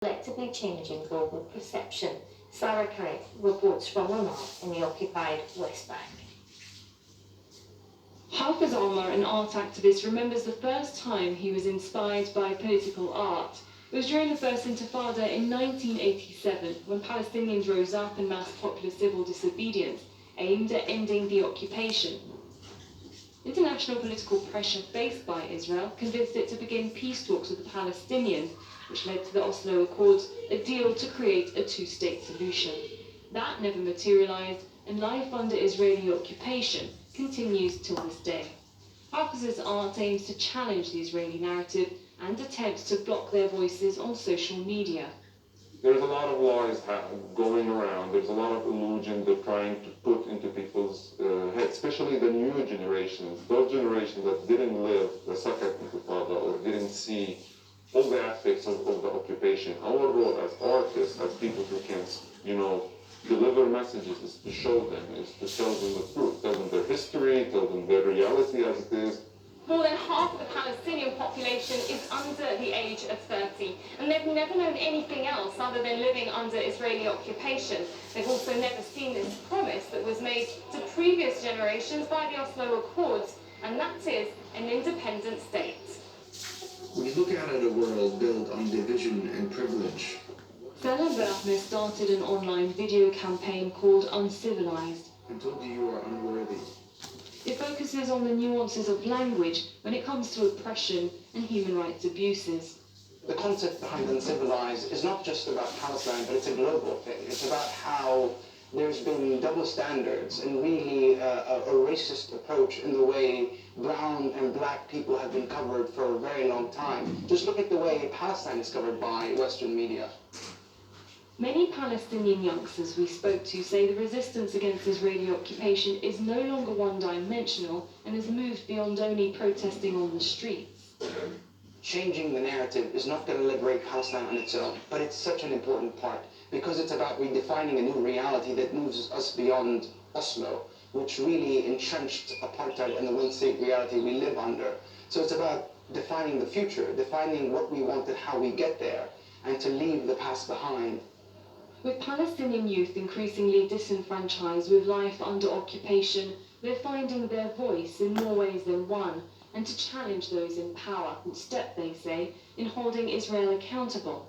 Collectively changing global perception. Sarah Carrick reports from Oman in the occupied West Bank. Hafiz Omar, an art activist, remembers the first time he was inspired by political art. It was during the First Intifada in 1987, when Palestinians rose up in mass popular civil disobedience aimed at ending the occupation. International political pressure faced by Israel convinced it to begin peace talks with the Palestinians, which led to the Oslo Accords, a deal to create a two-state solution. That never materialized, and life under Israeli occupation continues till this day. Hafiz's art aims to challenge the Israeli narrative and attempts to block their voices on social media. There's a lot of lies going around. There's a lot of illusion they're trying to put into people's heads, especially the new generations, those generations that didn't live the second Intifada or didn't see all the aspects of the occupation. Our role as artists, as people who can, deliver messages, is to show them, is to tell them the truth, tell them their history, tell them their reality as it is. More than half of the Palestinian population is under the age of 30, and they've never known anything else other than living under Israeli occupation. They've also never seen this promise that was made to previous generations by the Oslo Accords, and that is an independent state. We look out at a world built on division and privilege. Salah Berahmeh started an online video campaign called Uncivilized. And told you are unworthy. It focuses on the nuances of language when it comes to oppression and human rights abuses. The concept behind Uncivilized is not just about Palestine, but it's a global thing. It's about how there's been double standards and really a racist approach in the way brown and black people have been covered for a very long time. Just look at the way Palestine is covered by Western media. Many Palestinian youngsters we spoke to say the resistance against Israeli occupation is no longer one-dimensional and has moved beyond only protesting on the streets. Changing the narrative is not going to liberate Palestine on its own, but it's such an important part because it's about redefining a new reality that moves us beyond Oslo, which really entrenched apartheid and the one-state reality we live under. So it's about defining the future, defining what we want and how we get there, and to leave the past behind. With Palestinian youth increasingly disenfranchised with life under occupation, they're finding their voice in more ways than one, and to challenge those in power, who step, they say, in holding Israel accountable.